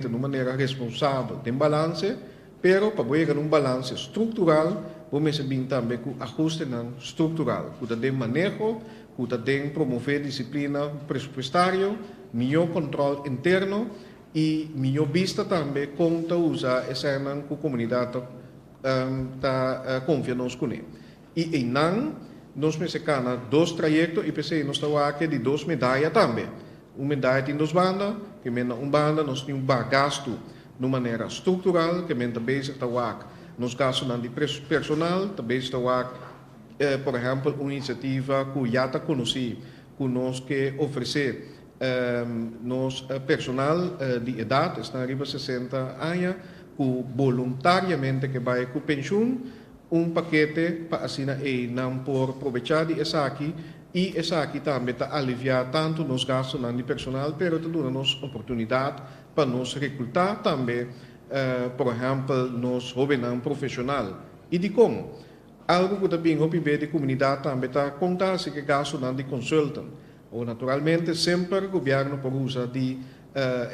de uma maneira responsável, tem balance, pero para chegar a um balance estrutural, vamos também também com ajuste estrutural, com o manejo, com o promover disciplina presupuestário, melhor controle interno e melhor vista também como usar essa com a comunidade tá confia nos com ele. E em nós mexicanos dois trajectos e pensei nós estamos aqui de duas medalhas também. Uma medalha tem duas bandas, que mena banda nós temos gasto de maneira estrutural, que mena também está nos gastos de personal, também está por exemplo, uma iniciativa que já está conhecida, que nós que oferecer nos personal de idade, está arriba 60 anos, que voluntariamente que vai com pensão, paquete para assinar e não por aproveitar de essa aqui, e essa aqui também está aliviar tanto nos gastos de personal, pero está dando-nos oportunidade para nos recrutar também, por exemplo, nos jovens profissional. E de como? Algo que também o PIB de comunidade também está contando se que gasto de consultant. Ou naturalmente sempre o governo por uso de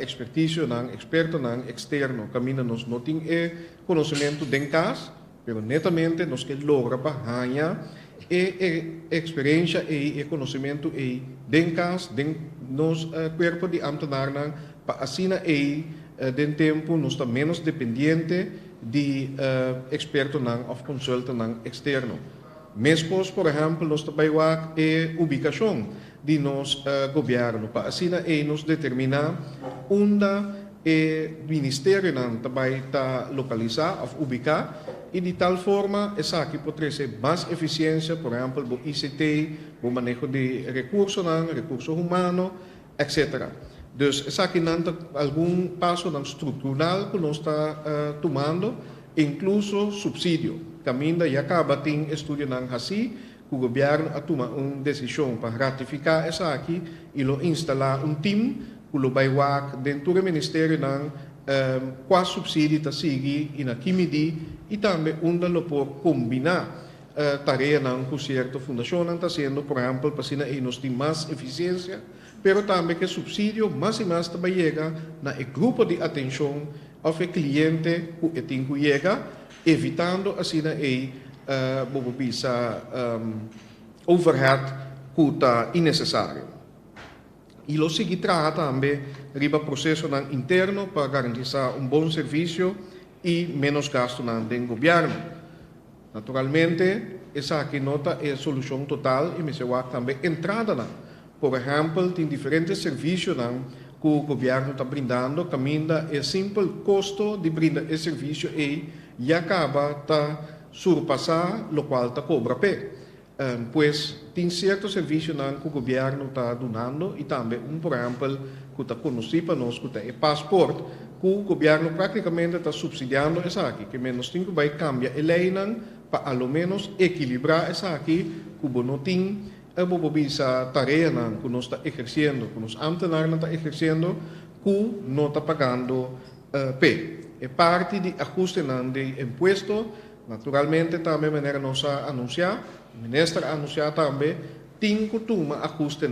expertise, experto externo, caminha nos não tem conhecimento de casa, pero netamente nos que logra para ganhar experiência e conhecimento de casa, de nos corpo de ambtenaar para assim de tempo nos está menos dependente de experto ou consultant externo. Mesmo, por exemplo, nós também temos a ubicação de nosso governo para assim nos determinar onde o ministério também está localizado ou ubicar e de tal forma essa aqui pode ser mais eficiência, por exemplo, o ICT, o manejo de recursos humanos, etc. Dus essa aqui não algum passo estrutural que nós está tomando, incluso subsídio. Caminho já acaba tem estudo assim, o governo a tomar uma decisão para ratificar essa aqui e lo instalar um time que lo vai dentro do ministério qual subsídio está seguir e na que medir e também onde lo por combinar tarefa com certa fundação está sendo, por exemplo, para assim nós tem mais eficiência, pero também que subsídio mais e mais também chega na grupo de atenção ao cliente que tem que chega, evitando assim overhead que está innecessário. E lo seguir também riba processo interno para garantizar bom serviço e menos gasto do governo. Naturalmente, essa aqui nota é a solução total e me se também entrada. Por exemplo, tem diferentes serviços que o governo está brindando, caminha é simples custo de brindar esse serviço e acaba surpassar o qual está cobra pé. Pois tem certos serviços que o governo está dando e também por exemplo que está conhecido para nós que é passaporte que o governo praticamente está subsidiando essa aqui que menos tem que vai cambiar a lei para ao menos equilibrar essa aqui que não tem essa tarefa que nós está exercendo, que os ambtenares está exercendo que não está pagando pé. É parte de ajuste de imposto. Naturalmente também maneira nós anunciar o ministro anunciar também tem que tomar ajuste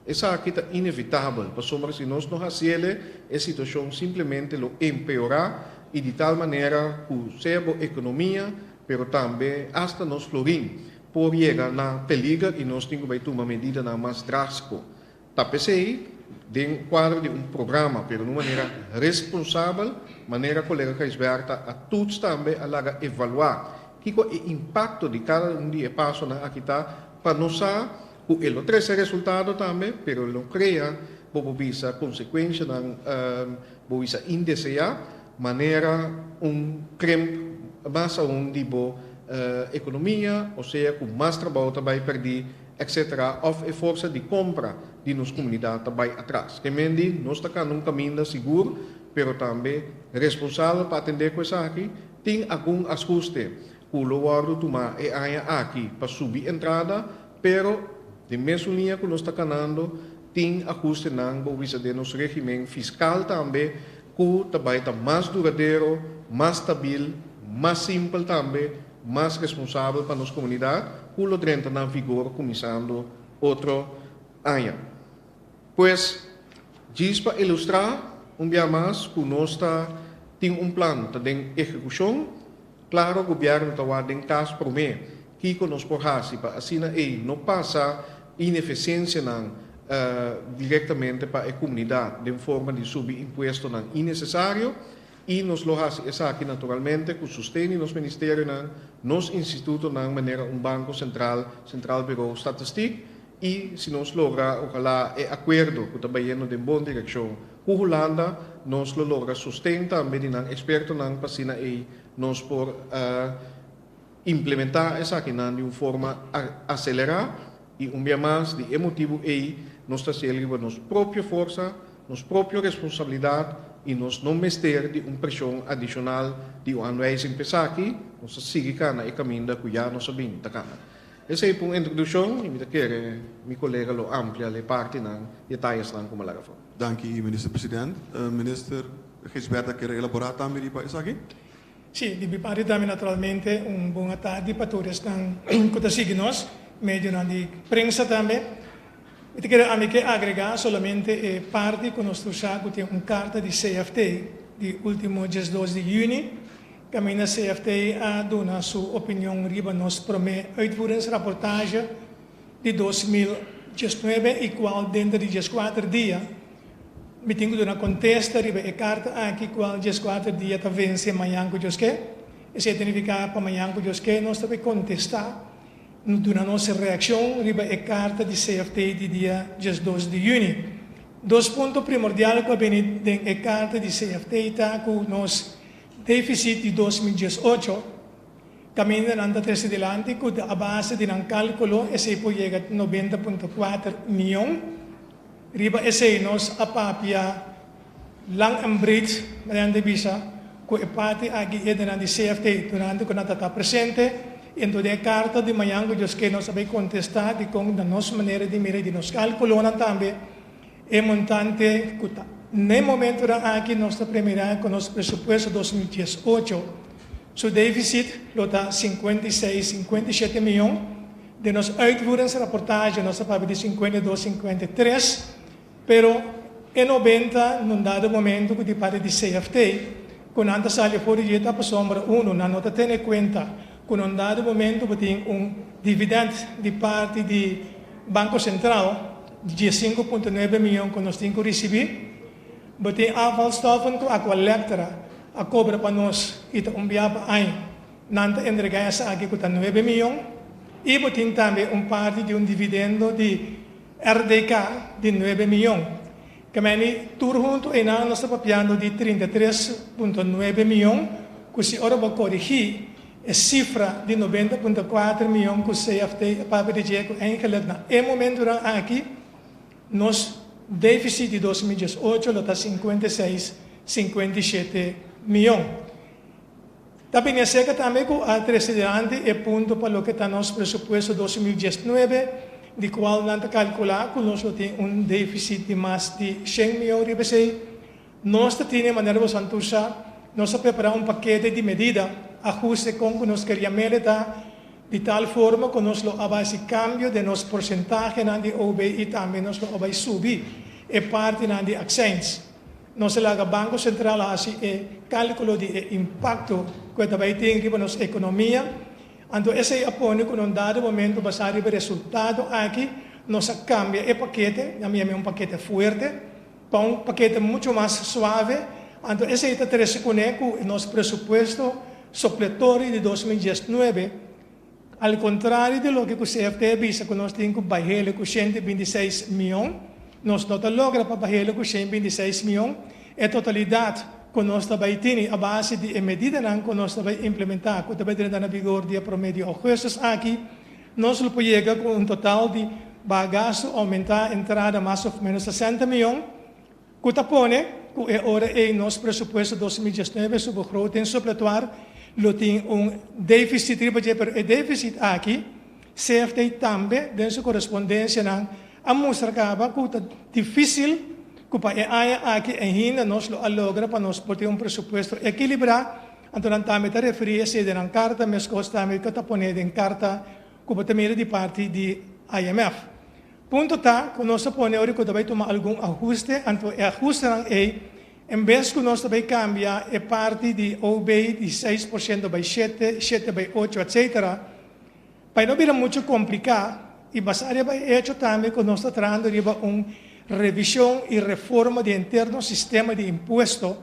essa aqui é inevitável, para se nós não fazemos a situação simplesmente lo empeorar e de tal maneira que seja a economia, pero também hasta nós florim por chegar na perigo e nós temos que tomar medida mais drástica. Tapecei dentro do quadro de programa, pero de maneira responsável, maneira colega Caisberta a todos também a evaluar que o impacto de cada dia passo aqui está para nós ele traz resultado também, pero ele cria essa consequência essa indesejada maneira creme mais tipo economia, ou seja, com mais trabalho também perder, etc. Ou a força de compra de nossa comunidade também atrás. Que mendi, nós estamos num caminho seguro, pero também responsável para atender com isso aqui, tem algum ajuste que o governo tomar aqui para subir a entrada, pero de mesma linha que nós estamos ganhando, tem ajuste de nosso regime fiscal também, que também está mais duradouro, mais estável, mais simples também, mais responsável para nossa comunidade, que o entra na vigor começando outro ano. Pois, diz para ilustrar un día más, que nos tiene un plan de ejecución. Claro, el gobierno está en caso por mí, que nos porrasi para así no pasa ineficiencia directamente para la comunidad de forma de subir impuestos innecesario y nos lo hace aquí naturalmente con sostén los ministerios, nos institutos de manera un banco central bureau statistic y si nos logra ojalá el acuerdo que está yendo en buena dirección con Holanda nos lo logra sostén también de expertos en pasina y nos por implementar esa aquí de una forma acelerada y un día más de emotivo nos está haciendo nuestra propia fuerza, nuestra propia responsabilidad y nos no meter de una presión adicional de una aanwijzing pensar aquí, nos sigue cana y camino que ya nos sabemos cana. Esa es una introducción y me quiere mi colega lo amplia le parte de detalles como la reforma. Dank u, minister-president. Minister Gisberta, quer elaborar também isso aqui? Sì, di parte também naturalmente buona tarde para todos que siguen nos, medio di prensa também. Eu quero agregar solamente parte que nós trouxemos tem uma carta de CFT de último dia 12 de junho. Caminha CFT a dar sua opinião riba nos promete uitvoeringsrapportage de 2019 e qual dentro de 4 dias me tenho de contesta riba a carta aqui qual 4 dias está vence amanhã que Deus quer. E se significa para amanhã que Deus quer nós também contestar durante nossa reação riba a carta de CFT de dia 12 de junho. Dois pontos primordiais que vem a carta de CFT está com nos déficit de 2018, caminhando anda atrás adelante, com a base de um cálculo, esse pode chegar a 90,4 milhões. Riba esse nos apapia lang and breed, mediante visa, com a parte aqui é de CFT, durante que nós está presente, então a carta de manhã que nós sabemos contestar de como da nossa maneira de mirar de nos cálculo também é montante que no momento aqui nós primeira com nosso presupuesto 2018, seu déficit está 56, 57 milhões, de nos uitvoeringsrapportage nós sabemos de 52, 53, pero em 90 num dado momento que de parte de CFT, quando antes sale fora de etapa sombra 1, não nota ter em conta que num dado momento que tem dividendo de parte do Banco Central de 5,9 milhões que nós temos que receber. Tem afvalstoffen que a collectora a cobra para nós e a enviar para aí. Nanta entregar essa aqui com 9 milhões. E tem também parte de dividendo de RDK de 9 milhões. Que meni tur junto e na nós estamos papiando de 33,9 milhões. Que se ora vai corrigir a cifra de 90,4 milhões que o CFT para dizer que em momento aqui nós déficit de 2018 está 56, 57 milhões. Também é certo também que a precedente é ponto para o que está nosso presupuesto 2019, de qual não está calcular que nós temos déficit de mais de 100 milhões de reais. Nós temos de maneira nós preparar paquete de medida, ajuste com que nós queríamos melhorar, de tal forma que nós base cambio de nosso porcentaje de OBI e também nós vai subir e parte de accents. Nós laga Banco Central assim cálculo de impacto que vai ter em nossa economia. Então esse apoio que num dado momento basado no resultado aqui nós cambia o paquete, a minha paquete forte para paquete muito mais suave. Então esse está se conecta com nosso presupuesto supletório de 2019. Al contrário de lo que o CFT visa que nós temos que baixar com 126 milhões, nós não logra para baixar com 126 milhões, a totalidade que nós também temos a base de medida que nós também implementar, que também está na vigor dia promédio de agosto aqui, nós podemos chegar com total de bagaço aumentar a entrada mais ou menos 60 milhões, que tapone, que é hora em nosso presupuesto 2019 sobre o grote supletório, tem déficit, o déficit aqui, CFT também, dentro da correspondência, a mostrar que é difícil, que para aqui ainda nós logra para nós ter presupuesto equilibrado, então também está referindo-se a carta, mas também que está pondo em carta, que também de parte de IMF. Ponto está, que nós põe que vai tomar algum ajuste, então o ajuste é Em vez que nós também cambia a parte de OB de 6% by 7, 7 by 8, etc., para não vir muito complicado, e baseado vai hecho também que nós estamos tratando de uma revisão e reforma do interno sistema de imposto,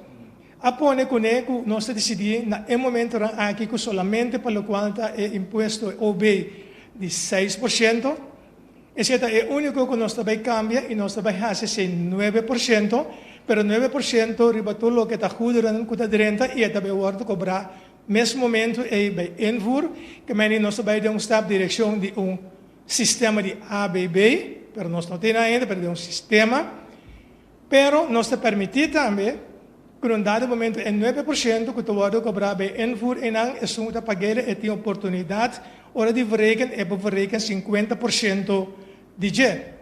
apone que nós decidimos, no momento aqui, que solamente para o qual está o imposto OB de 6%, esse é o único que nós também cambia, e nós também fazemos 9%, pero 9% riba tudo o que está juderan com a renta e também o outro cobrar mesmo momento é by invoer que men nós também de stap direção de sistema de ABB, pero nós não temos ainda, pero de sistema, pero nós te permitir também que num dado momento é 9% que tu vai cobrar by invoer e não é só pagar e tem oportunidade hora de verrekenen e berekenen 50% de je.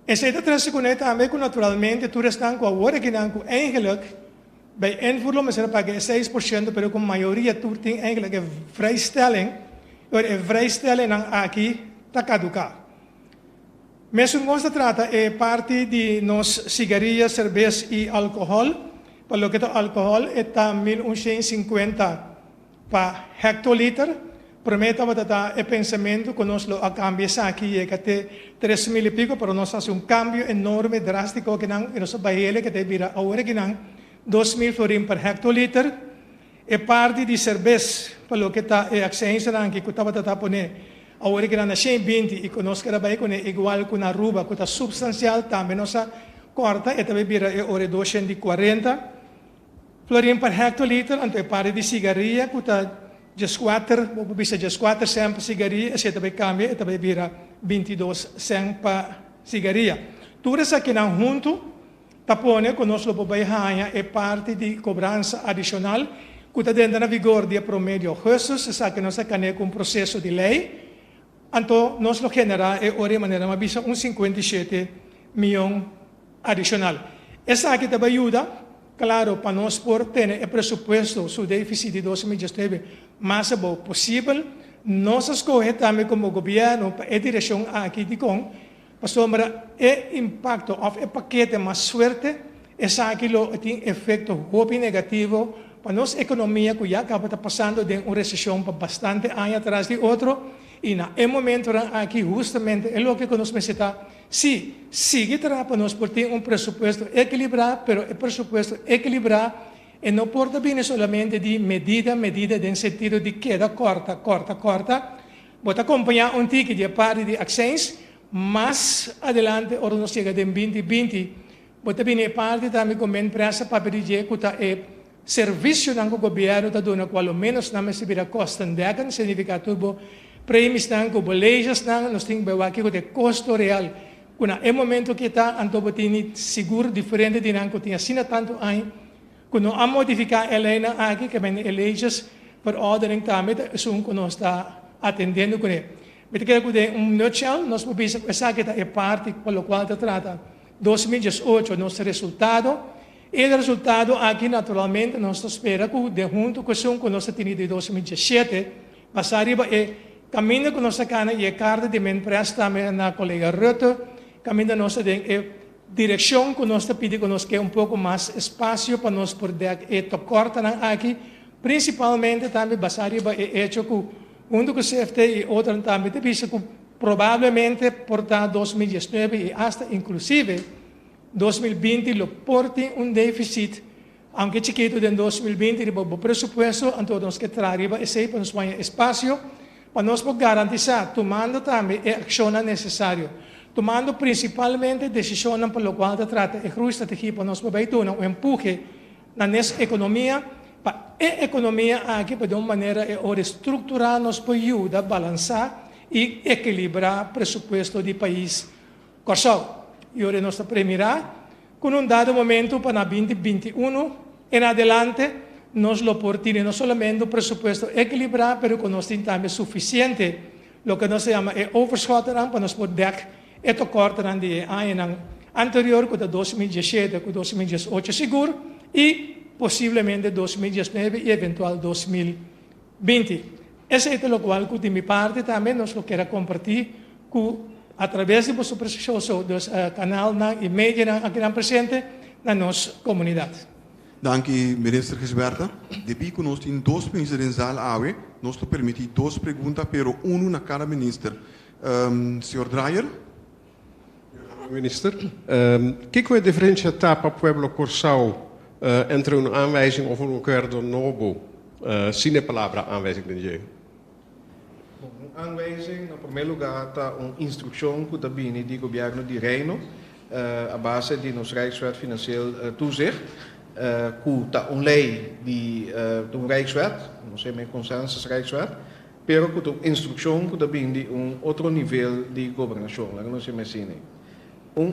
Essa é a transição também que naturalmente tu restam com a hora que não eigenlijk bij invoer mas er paga 6%, pero com maioria tu tem eigenlijk een vrijstelling, een vrijstelling aqui está caducado. Mesmo nós trata é parte de nos cigarrillas, cerveja e álcool, para lo que é álcool está 1.150 para hectoliter. Prometa batata e pensamento que nós lo a cambio aqui é que até 3.000 e pico, pero nós fazemos cambio enorme, drástico que não, e nós baile que te vira agora que não 2.000 florin per hectoliter, e parte de cerveja, para lo que está e accência não que estava batata pone agora que não na 120 e que nós quer baile com igual com a ruba, que está substancial também nós corta e também vira e ora 240 florin per hectoliter, então parte de cigarrilha que está just 4, vou bisa just 4 cent per cigarrilha, e também cambia, e também vira 22 cent per cigarrilha. Tudo isso aqui não junto, tapone, que nós vamos baixar é parte de cobrança adicional, que está dentro da vigor de promédio justos, isso aqui nós temos com um processo de lei, então nós lo generar é de maneira mais bisa 57 milhões adicional. Essa aqui também ajuda, claro, para nós por ter o presupuesto, o déficit de 2019, mais bom possível, nós escolhemos também como governo para a direção aqui de com, para sombra o impacto of o paquete mais forte, essa aqui tem efeito muito negativo para nossa economia que já acaba passando de uma recessão para bastante anos atrás de outro, e no momento aqui justamente é o que nós necessitamos. Sim, sigue para nós por ter presupuesto equilibrado, pero o presupuesto equilibrado e não porta bem solamente de medida, no sentido de queda corta. Bota acompanhar ticket de parte de acções, mais adelante, ora nós chega em 2020, bota bem parte também com a empresa para pedir que é serviço do governo, da dona qual menos não se vira custa década, significa tudo prêmios com bolejas, nós temos aqui o custo real. Quando é momento que está, então tem seguro diferente de não que tinha assim tanto ano, quando a modificar a lei aqui que vem leis por ordem também, é que nós está atendendo com ele. Mas que nutshell, nós podemos pensar que é parte pelo qual está trata 2018 nosso resultado, e o resultado aqui naturalmente nós espera que de junto com o que nós temos de 2017, passar arriba é caminho que nós cana e a carta de minha empresa também na colega Rutte, caminho nossa direção que nós pedimos que nós quer pouco mais espaço para nós poder tocar aqui, principalmente também baseado em hecho que um do CFT e outro também te disse que provavelmente portar 2019 e hasta inclusive 2020 lo porte déficit, aunque chiquito de 2020 o presupuesto, então nós que traria esse para nós ganhar espaço para nós garantizar tomando também a ação necessária. Tomando principalmente decisões para o qual se trata de uma estratégia para nós poder dar um empurre na nossa economia, para a economia aqui de uma maneira estruturar nos ajuda a balançar e equilibrar o presupuesto do país. Corsal, e agora nós premirar, com dado momento para 2021 em adelante, nós lo portamos não somente o presupuesto equilibrado, mas que nós temos suficiente, o que nós chama overschot para nós poder eto corta de ano anterior, que 2017, que 2018 seguro, e possivelmente 2019 e eventual 2020. Esse é o qual, de minha parte, também nós quero compartilhar através do vosso precioso canal e mídia aqui presente, na nossa comunidade. Dank u, minister Gisberta. Depois que nós temos dois ministros em sala, nós permitimos duas perguntas, pero uma na cada minister. Senhor Dreyer? Minister, que é a diferença para o Pueblo Curaçao entre uma aanwijzing of um acordo novo, sem a palavra aanwijzing de je? Een aanwijzing, in primeiro lugar, está uma instrução que também do governo de Reino, a base de nos Rijkswet financieel toezicht, que está uma lei de Rijkswet, não sei mais consensus Rijkswet, pero que uma instrução que também de outro nível de governação, não sei mais assim.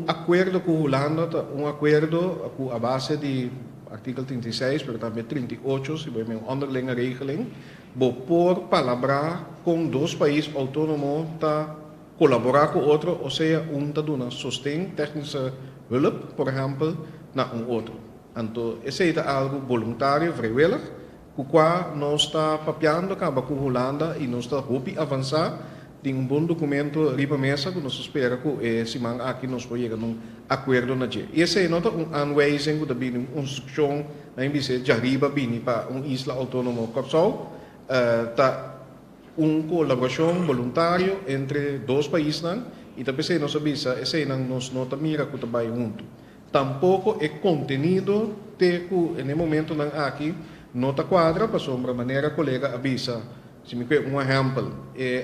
Acordo com a Holanda, acordo com a base de artikel 36, pero também 38, se vai uma onderlinge regeling, por palavra com dois países autônomos tá colaborar com outro, ou seja, tá dando sustento, técnica hulp, por exemplo, na outro. Então, esse é algo voluntário, vrijwillig, com o qual nós está papiando com a Holanda e nós está hoping avançar de bom documento riba mesa que nós espera que se man aqui nós podemos chegar acordo na dia. Esse é nota aanwijzing que também uma instrução na MBC já riba bini para isla autônoma Curaçao, tá colaboração voluntária entre dois países e também se nós avisa esse não nos nota mira que trabalha junto. Tampouco é contenido que no momento aqui nota quadra para sombra maneira colega avisa. Se me geeft een exempel,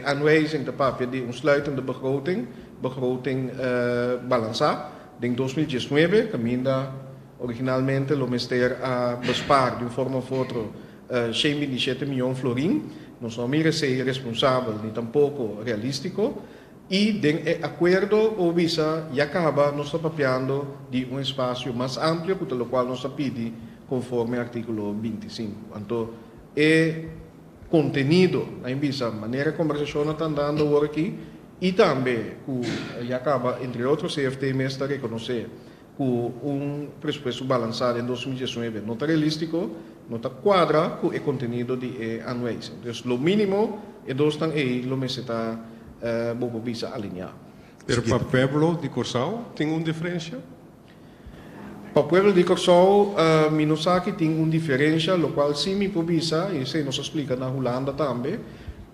aanwijzing de papier die ontsluitende begroting balança, em 2019, caminda originalmente o Ministério a bespar de uma forma ou outra 127 milhões florim, não só mira ser responsável nem tampouco realístico, e den acordo ou visa já acaba nós papiando de um espaço mais amplo, pelo qual nós pedi conforme artículo 25. Então, contenido, na visa, maneira a conversação está andando aqui, e também, que acaba, entre outros, CFT mesmo reconhecer que presupuesto balançado em 2019 não está realístico, não está quadra com o contenido de anuais. Então, o mínimo é dois estão aí, o mês está bobo visa alinhar. Pero para o Pueblo de Curaçao tem uma diferença? Para o Pueblo de Curaçao, Minosaki tem uma diferença, o qual sim me provisa, e se nos explica na Holanda também,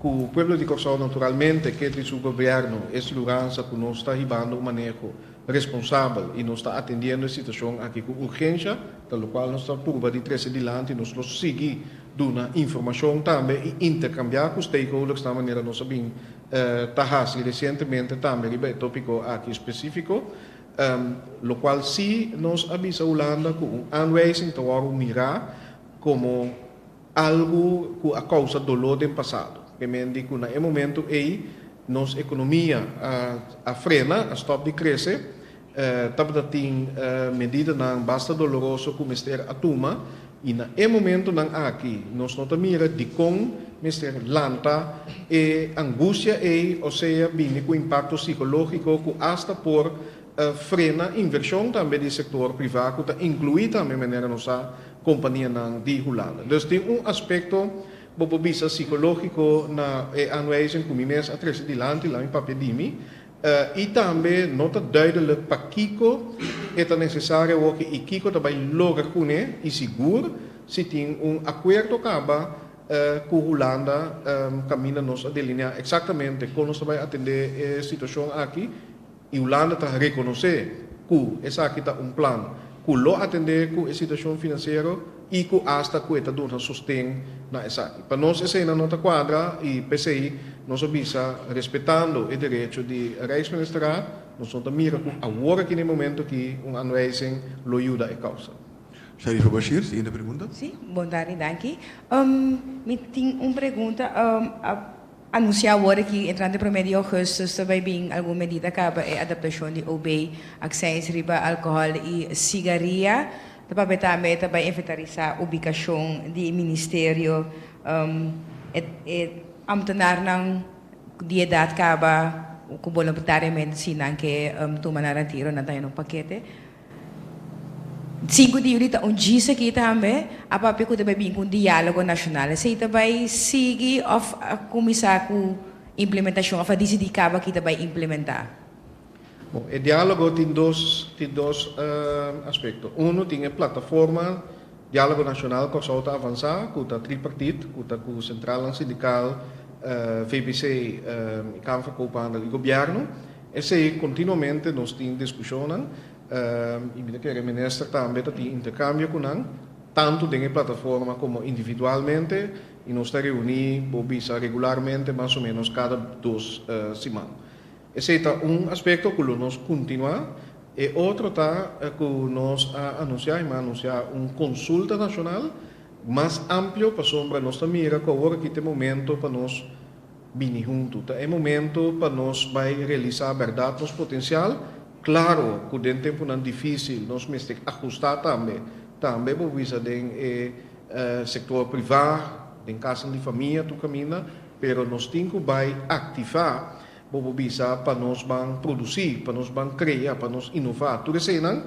que o Pueblo de Curaçao naturalmente quer que o governo é segurança que nós está ribando um manejo responsável e nós está atendendo a situação aqui com urgência, pelo qual nós está por de 13 adiante e nós seguir dando informação também e intercambiar com os stakeholders da maneira nós sabemos tahas recentemente também riba tópico aqui específico, lo qual sim nos avisa a Holanda com uma aanwijzing te mirar como algo que a causa do dolor do passado. Que me indica que no momento aí nossa economia a frena, a stop de crescer, tabda tem medida não basta doloroso como mister atuma e no momento não aqui nós não mira de como mister lanta e angústia e ou seja bem com impacto psicológico que hasta por frena inversão também do setor privado que inclui também maneira nossa companhia de Holanda. Dus tem aspecto visa psicológico na aanwijzing que mês atrás adiante lá em papedimi e também nota duidelijk para Kiko é necessário que Kiko também logo com e seguro se tem acordo acaba com Holanda caminha nos a delinear exatamente como nós vai atender a situação aqui e Holanda está reconhecer que essa aqui está plano que lo atender com a situação financeira e que hasta que está dando sustento na essa. Para nós essa é a nota quadra e PCI nós avisa respeitando o direito de Rijksminister, nós não mira que agora aqui no momento que aanwijzing lo ajuda a causa. Sharifa Bashir, seguinte pergunta. Sim, boa tarde, danke. Me tem uma pergunta. Anunciar agora que entrando para o mês de agosto também bem alguma medida acaba a adaptação de OB, acessórios, riba, álcool e cigarrilha. Também inventarizar a ubicação do Ministério ambtenaar ng di edad acaba o voluntariamente sinang que toma na retiro na tayo ng pakete. 5 di ulit ang GISA kita também, a papi ko também com diálogo nacional. Sa também sige of kumisa ko implementação, of decidir kaba kita também implementar. Bom, o diálogo tem dois aspectos. Um tem a plataforma Diálogo Nacional que está a avançar, com a tripartite, com a Central Sindical, VPC e Câmara Coopanda do Governo. Esse aí, continuamente, nós temos discussão. E o ministro também tem intercâmbio com nós, tanto na plataforma como individualmente, e nós estamos reunidos regularmente, mais ou menos cada 2 semanas. Esse é aspecto que nós continuamos. E outro está que nós anunciar uma consulta nacional mais ampla para sombra nossa mira, que agora aqui tem momento para nós vir juntos. É momento para nós realizar a verdade, nosso potencial. Claro que dentro de tempo difícil, nós temos que ajustar também para visar do setor privado, em casa de família, tu camina, mas nós temos que ativar para nós produzir, para nós criar, para nós inovar. Tudo isso então,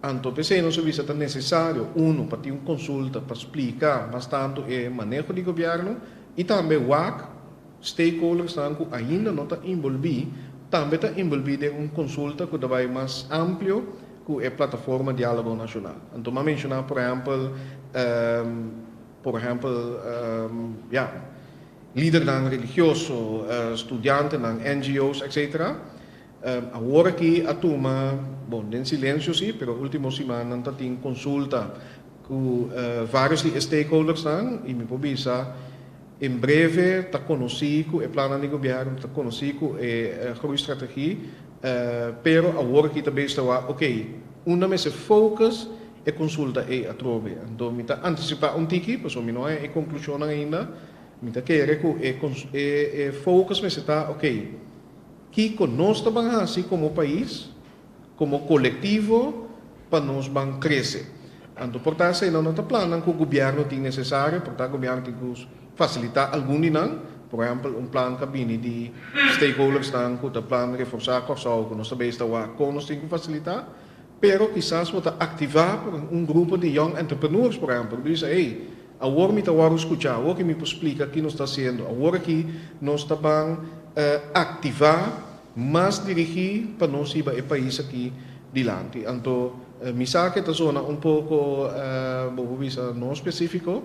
não se é necessário, para ter uma consulta, para explicar bastante o manejo do governo, e também o stakeholders que ainda não estão envolvidos, também estão envolvidos em uma consulta que vai mais ampla, que é a plataforma Diálogo Nacional. Então, vamos mencionar, por exemplo, líder religioso, estudiante, NGOs, etc. Agora aqui a turma, em silêncio sim, mas última semana não tem consulta com vários stakeholders e me provisa em breve está conhecido o plano de governo, está conhecido a groeistrategia, pero agora aqui também está uma vez se focus e consulta a trove. Então, me antecipar tiki, porque não é a conclusão ainda. Mita quer que focus mas está que nós também assim como país, como coletivo, para nós vamos crescer. Então, portanto, se não está plano que o governo tem necessário, portanto, o governo tem que facilitar algum dinam, por exemplo, plano cabine de stakeholders que o plano reforçar a Corsal, que nós também está com nós tem que facilitar, pero quizás vamos ativar grupo de young entrepreneurs, por exemplo, diz agora me está a escutar, agora me explica o que nós está fazendo, agora que nós estamos ativar, mais dirigir para nós ir para o país aqui adiante. Então, me sabe que zona pouco, não específico,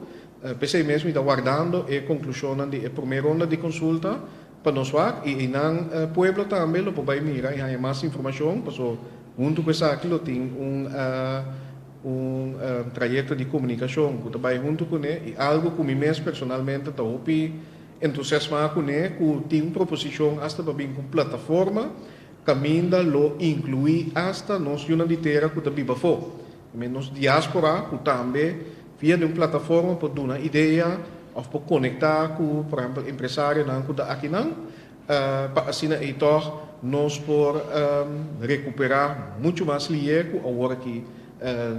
pensei mesmo está guardando a conclusão da primeira ronda de consulta para nós e no pueblo também lo pode mirar e há mais informação, porque junto com isso aqui tem trajeto de comunicação que trabalha junto com ele e algo que eu mesmo personalmente estou entusiasmado com ele, que tem uma proposição hasta para vir com plataforma caminha lo incluir hasta nós unidade que também vai for menos diáspora que também via de uma plataforma para dar uma ideia ou para conectar com, por exemplo, empresários que estão aqui para assim então nós por recuperar muito mais liego agora que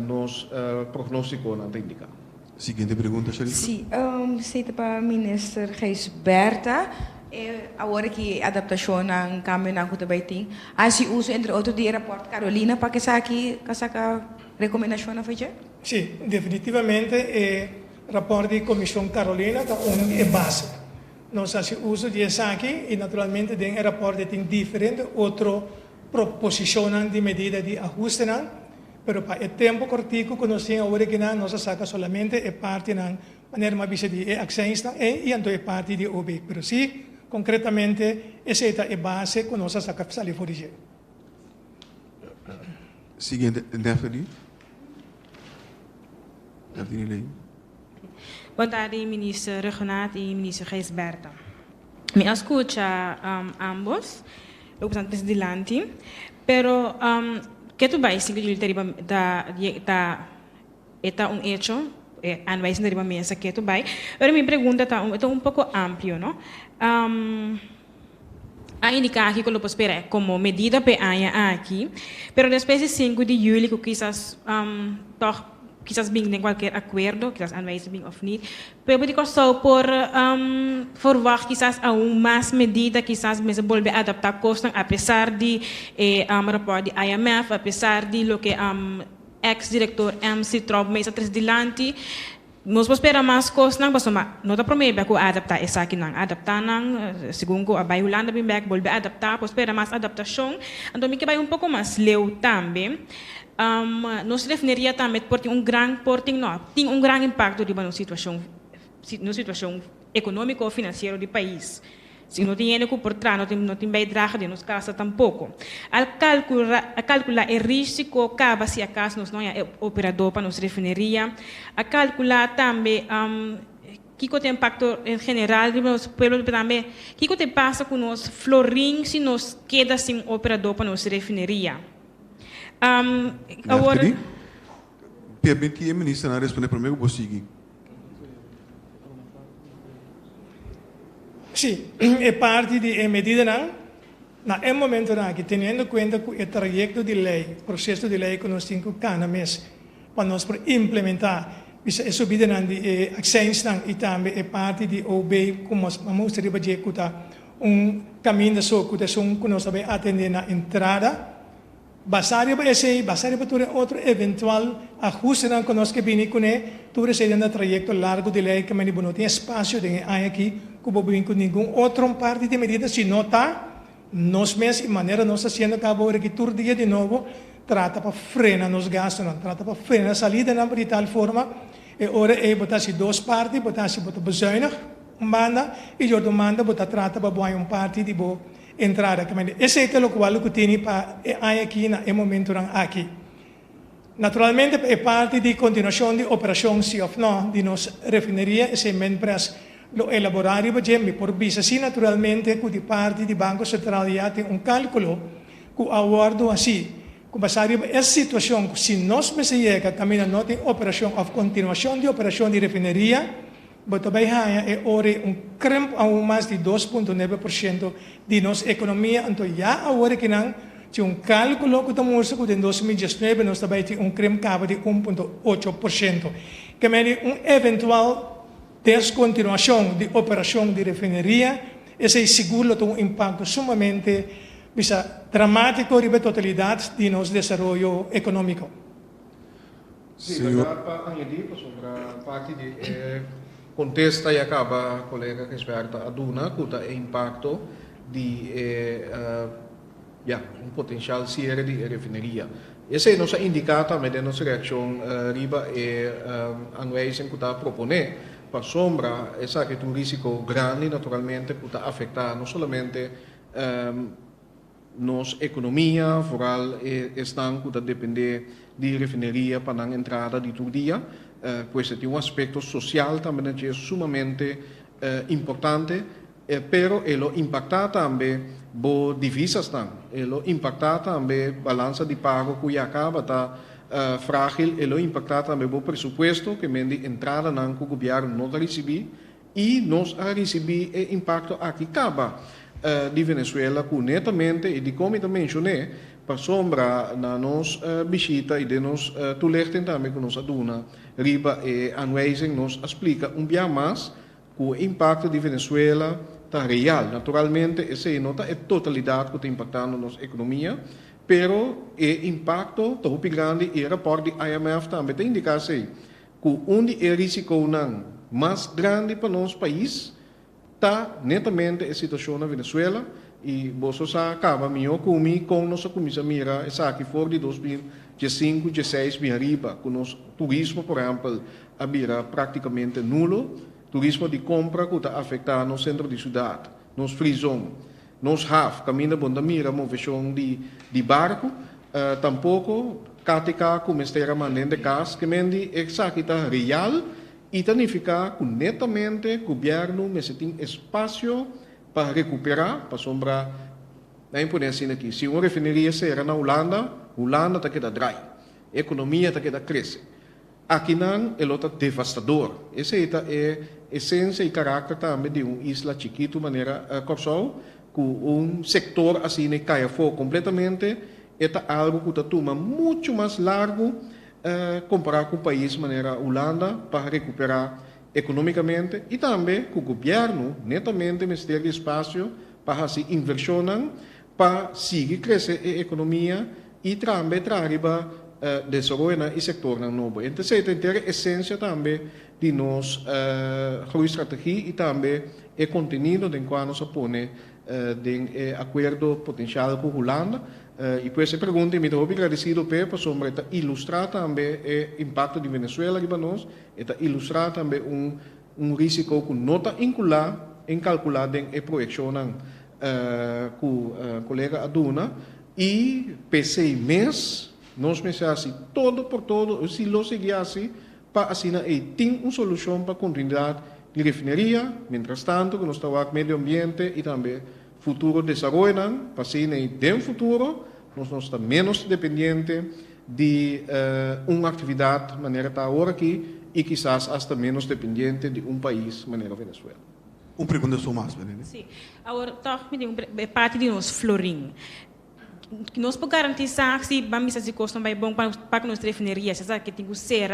nos prognóstico não tem indicado. Seguinte pergunta, Sharifa. Sim, sei para o ministro Gijs Berta, agora que a adaptação ng câmbio na também tem, assim uso entre outros de rapport Carolina para que aqui essa recomendação na fecha? Sim, definitivamente o rapport de Comissão Carolina é base. Nós fazemos uso disso aqui e naturalmente tem rapport tem diferente outro proposição de medida de ajuste pero para o tempo curtico que nós temos agora que nós saca solamente é parte na maneira mais de access e então é parte de OB, pero sim concretamente essa é base que nós saca sali fora. Seguinte, Nefertiti. Boa tarde, ministro Renato e ministro Gijs Berta. Me escuta ambos, representantes de Lanti, pero que tu vais que está um hecho, anwijzing de mesa que tu vai. Pero minha pergunta está um pouco amplo, não? A indicar aqui que eu posso esperar como medida para aqui, pero depois de 5 de julho, que quizás quizás bem em qualquer acordo, quizás aanwijzing bem of niet, pero pode só por verwacht quizás a mais medida, quizás mesmo volver a adaptar costas, apesar de rapport de IMF, apesar de lo que ex-diretor MC Trump me está delante, nós esperamos mais coisas, não está promete que adaptar essa aqui não adaptar não, segundo a Holanda bem back voltar adaptar, espera mais adaptação, então me que vai pouco mais leu também. Nós definiria também porque tem grande impacto na situação econômica ou financeira do país. Se não tem dinheiro por trás, não tem beidraga de nos casa tampouco. Al calcular o risco, acaba se acaso nós não é operador para nos refineria. A calcular também que tem impacto em geral, pelo também, que tem passa com nós florim se nós queda sem operador para nos refineria. Agora, permite a ministra responder primeiro, vou seguir. Sí, es parte de medida na momento que teniendo en cuenta que el trayecto de ley, proceso de ley que nos tiene cada mes para nos implementar, eso pide de acciones y también es parte de OB como vamos a ejecutar caminho que nos sabe atender na entrada. Basado para esse, basado para outro eventual ajuste que nós que vini com tudo esse dentro do trajeto largo de lei que me não tem espaço de aqui que vou vir com nenhum outro parte de medida se não tá nós mesmos e maneira nós fazendo cabo que todo dia de novo trata para frenar nos gastos, trata para frenar a saída de tal forma e ora é botar se duas partes, botar se botar bezuinig manda e eu manda botar trata para boa parte de boa entrada. Esse é o qual que tem para aqui no momento aqui. Naturalmente, é parte de continuação de operação, se ou não, de nossa refineria, esse membros lo elaborado por visa. Sim, naturalmente, que de parte do Banco Central já tem cálculo que aguardo assim, que basado essa situação, se nós me chega também não tem operação ou continuação de operação de refineria, But bij haar é ore krimp ao mais de 2,9% de nossa economia. Então, já agora que não, tinha cálculo que estamos que em 2019 nós também tinha krimp cabo de 1,8%. Que é eventual descontinuação de operação de refineria, esse seguro tem impacto sumamente dramático sobre a totalidade de nosso desenvolvimento econômico. Sim, para añadir sobre a parte de contesta e acaba colega que esperta a Duna cuta é impacto de potencial cierre de refineria. Esse é nossa indicação também de nossa reação riba e anwijzing que está proponer para sombra essa que é um risco grande naturalmente que está afetar não somente nossa economia, foral estão que depender de refineria para a entrada de todo dia. Pues tem aspecto social também que é sumamente importante, pero ele impacta também bo divisas ele impacta também balança de pago que acaba tá frágil, ele impacta também bo presupuesto que mende entrada que o governo não receber e nós a receber impacto aqui acaba de Venezuela que netamente e de como eu mencionei para sombra na nossa visita e de nos toelichting também que nos aduna riba e aanwijzing nos explica dia mais que o impacto de Venezuela está real. Naturalmente, esse não é a totalidade que está impactando nossa economia, pero o impacto está muito grande e o rapport do IMF também tem indicado que onde é risco mais grande para nosso país está netamente a situação na Venezuela. E você já acaba com nossa comissão mira essa aqui for de 2015, 16 bem arriba, com nosso turismo, por exemplo, a praticamente nulo, turismo de compra que está afetando no centro de cidade, nos frisão, nos half, caminho bom da mira, movição de barco, tampouco, catica, como esteja mandando de casa, que mendi essa aqui está real e significa que netamente o governo tem espaço para recuperar, para sombra, nem por assim aqui. Se uma refineria será na Holanda está queda dry, a economia está queda cresce. Aqui não, ele está devastador. Essa é a essência e caráter também de uma isla chiquita, maneira Corsol, com sector assim que cai fora completamente, é algo que toma muito mais largo comparado com o país, maneira Holanda, para recuperar economicamente e também que o governo netamente ter espaço para se inversionar para seguir crescer a economia e também trazer desarrollo na sector na novo. Então, essa é a essência também de nossa groeistrategie e também o conteúdo de qual nós põe de acordo potencial com a Holanda. E por essa pergunta, me estou agradecido para sobre ilustrar também o impacto de Venezuela para nós, e ilustrar também risco que não está incalculado em projeção com o colega Aduna, e pensei mês, nós pensamos assim, todo por todo, se lo seguir assim, para assim, tem uma solução para a continuidade de refineria, mientras tanto, que nós estamos com o meio ambiente e também futuro desenvolvimento, para assim, no futuro, nós estamos menos dependentes de uma atividade, de maneira que está agora aqui, e quizás até menos dependente de um país, de maneira Venezuela. Uma pergunta só mais, Benene. Sim. Agora, parte de nós, Florim. Nós podemos garantir que vamos fazer custo bem bom para que nós refinerias, sabe que tem que ser,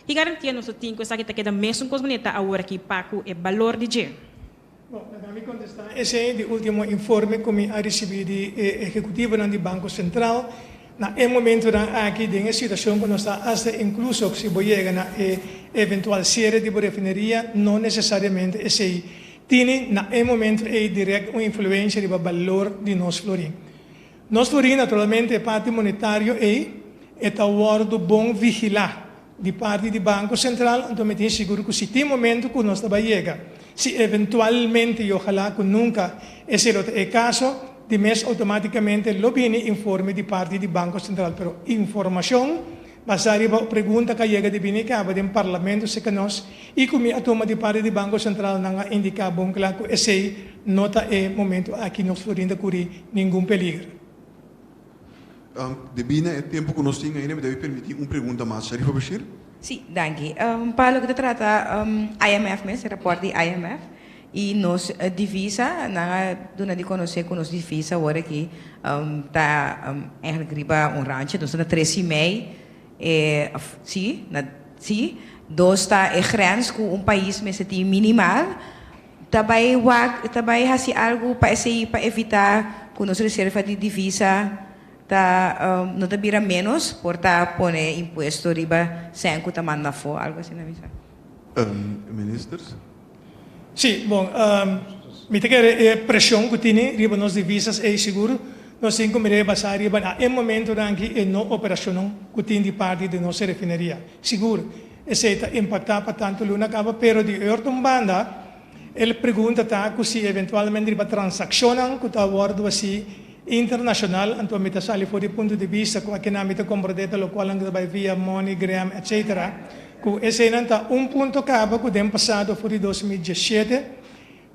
e garantir nosso tempo, sabe que está mesmo com a agora aqui para o valor de dinheiro. Bom, me contestar. Esse é o último informe que eu recebi do executivo do Banco Central. No momento aqui, em situação que nós estamos, incluso se você chegar na eventual série de refineria, não necessariamente esse tem, no momento, direto uma influência do valor de nosso florim. Nosso florim, naturalmente, é parte monetário e está bom vigilar de parte do Banco Central, então me tenho seguro que se tem momento que nós estamos chegando, se eventualmente, e ojalá que nunca esse é o caso, de mês automaticamente lo viene informe de parte do Banco Central, pero informação baseada na pergunta que chega de bem acaba do Parlamento se que nós e como a toma de parte do Banco Central não indica bom claro que esse nota é momento aqui nós florinda curi nenhum peligro. De bine é tempo que nós temos ainda, me deve permitir uma pergunta mais. Sharifa Bashir? Sim, danke. Para o que trata IMF mesmo, o reporte de IMF, e nos divisa, na de conhecer que nos divisa agora que está eigenlijk rancho, nós na 13,5, sim, dos está grens com país mas tem minimal, também fazer algo para evitar que nos reserva de divisa não te vira menos por poner impuesto riba sem que te manda fora, algo assim, Ministers? Sim, bom, me tem pressão que tem riba nos divisas é seguro, nós temos que me basar riba em momento que não operação que tem de parte de nossa refineria, seguro, esse está impactar para tanto luna acaba, pero de outra banda, ele pergunta que se eventualmente riba transacionam que está abordo assim internacional, então me sali fora do ponto de vista que aqui na mita compradeta local ang vai via MoneyGram, etc. Que esse não está ponto acaba que dem passado fora de 2017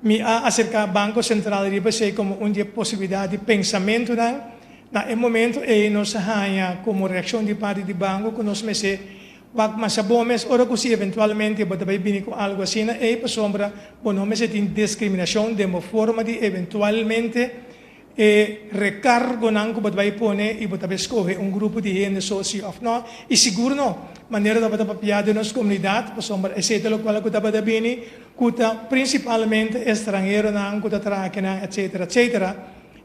me acerca Banco Central riba sei como uma possibilidade de pensamento na momento e nós hanya como reação de parte do banco que nós me se mas bom mas ora que se eventualmente vai vir com algo assim e para sombra bom não me se tem discriminação de uma forma de eventualmente recargo nango bat vai pone e bota escolher grupo de gente socio of no e seguro no maneira da bata papiada nas comunidade para sombra etc lo qual que bata bini kuta principalmente estrangeiro nango da traquena etc etc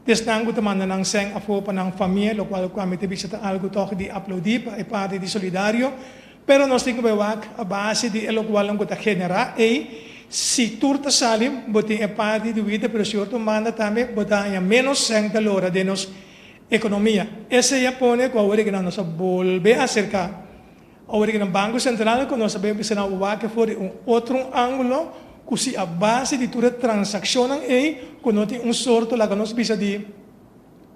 desnango te manda nang seng afo pa nang família lo qual kami te bisita algo toch di uploadi pa e parte di solidario pero nós temos que ver a base de lo qual que genera e se turta salim, botem a parte de vida, pero se outro manda também, botar a menos 100 dólares de nossa economia. Essa é a pone com a hora que nós volve a acercar. A hora que no Banco Central, que nós sabemos que não que for outro ângulo, que se a base de toda transação é, que nós tem sorto lá que nós precisa de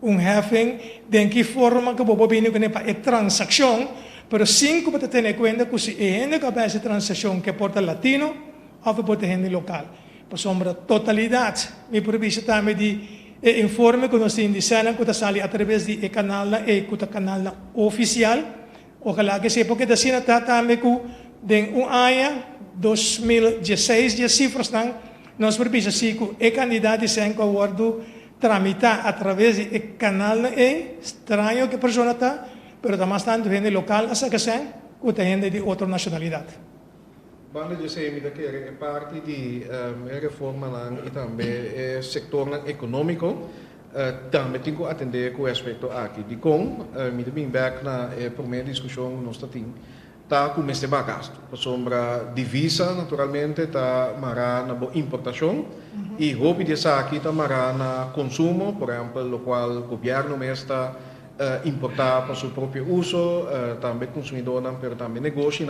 heffing, de que forma que o bobino que para a transação, pero 5 para ter em conta que se é a base de transação que porta latino, of por gente local. Por sombra totalidade, me provisa também de informe que nós temos de cena que está sali através de canal oficial. Ojalá que seja porque da cena está também com de ano 2016 de cifras não nós provisa se que o candidato sem que o tramitar através de canal estranho que a pessoa está, pero está mais tanto gente local essa que sem que gente de outra nacionalidade. Banda de semi da que é parte de reforma e também sector econômico também tem que atender com respeito aqui. De como, me também back na primeira discussão nós tá com este gasto. Por sombra divisa, naturalmente, tá mará na importação e roupa de aqui tá mará na consumo, por exemplo, o qual o governo está importar para seu próprio uso, também consumidor, mas também negócio,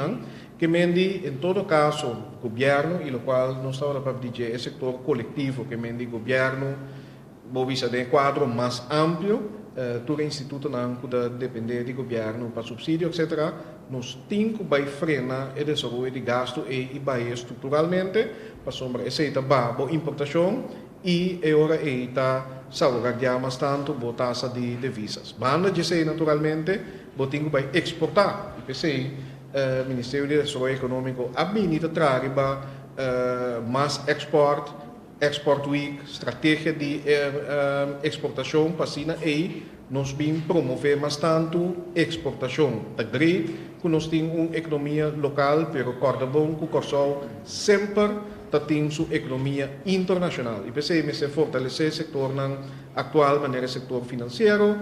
que mendi, em todo caso, o governo, e o qual nós estamos para dizer, é setor coletivo, que mendi governo, vou visar de quadro mais amplo, todo instituto não pode depender do governo para subsídio, etc. Nós temos que frenar o desenvolvimento de gasto e vai estruturalmente, para sombra, essa boa importação e agora está salvaguardar mais tanto a taxa de divisas. Banda de ser naturalmente, vou ter que exportar. E pensei, o Ministério do Desenvolvimento Econômico a menina traga mais Export Week, estratégia de exportação para China e nós vamos promover mais tanto exportação. Também que nós temos uma economia local, pero corda bom que o Corsol sempre tem sua economia internacional. E pensei que se fortalecer o setor atual, maneira setor financeiro,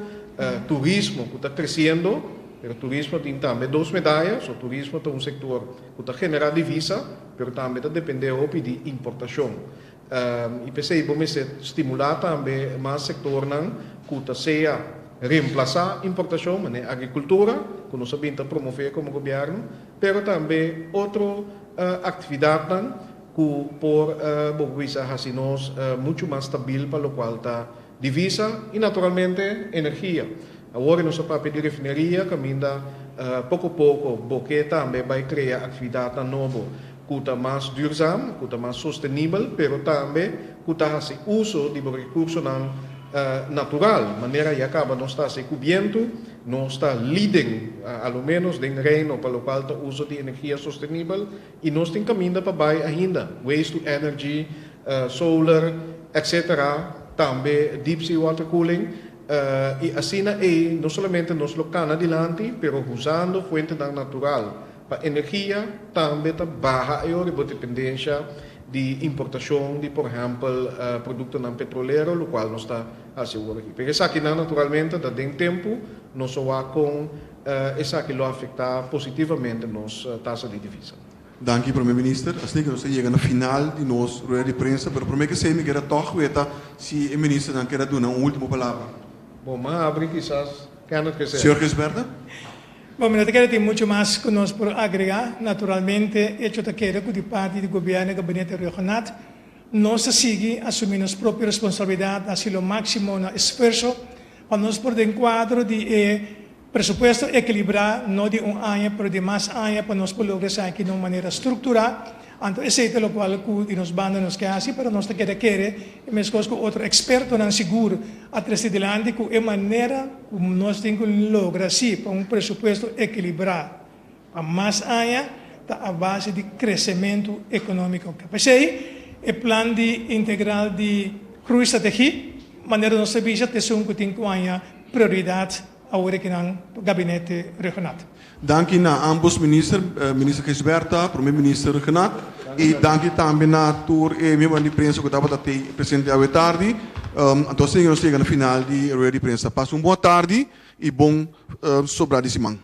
turismo que está crescendo, pero turismo tem também duas medalhas. O turismo é um setor que está generando divisa, pero também está dependendo de importação. E pensei que vamos estimular também mais setor que seja reemplazar a importação, mas a agricultura, que nós sabemos promover como governo, pero também outra atividade que por visa nós muito mais stabil para o qual está divisa e naturalmente energia. Agora nossa própria de refineria caminha pouco a pouco, porque também vai criar atividade nova que está mais duurzaam, que está mais sustentável, pero também que está fazendo uso de recursos natural, maneira que acaba não está se coberto, não está leading, ao menos em reino para o qual está uso de energia sustentável e nós temos caminho para baixo ainda, waste to energy, solar, etc. Também deep sea water cooling e assim não somente nós locamos adiante, pero usando fonte natural para energia também está baixa a dependência de importação de, por exemplo, produtos não petroleros, o qual não está assegurado aqui. Porque isso aqui, naturalmente, dá tempo, não só com isso aqui lo afetar positivamente nossa taxa de divisa. Dank u, premier minister. Assim que nós chegamos no final de nossa rueda de prensa, mas para mim que sei, me quero toch weten se o ministro não quer dar uma última palavra. Bom, mas abre quizás, quer que seja. Senhor Gisberta? Bom, eu quero ter muito mais que nós por agregar. Naturalmente, eu quero que de parte do governo e gabinete regional, nós seguimos assumindo as próprias responsabilidades, assim o máximo no esforço, para nós por um quadro de presupuesto equilibrado, não de ano, mas de mais anos, para nós lograr isso aqui de uma maneira estruturada. Então, esse é o qual que nos banda nos quer assim, para nós querer, mas com outro experto não seguro, atrás de lá, que é maneira como nós temos que lograr assim, para presupuesto equilibrado. A mais anos, está a base de crescimento econômico. Pensei, o plano de integral de cruz estratégia, maneira nossa visa, que tem que prioridade agora que no gabinete regional. Dank u aan ambos minister, minister Gisberta, premier minister Renat. E dank u também na tour e membro de prensa que estava até presente à tarde. Então, nós chegamos no final de rueda de prensa. Passe uma boa tarde e bom sobrado de semana.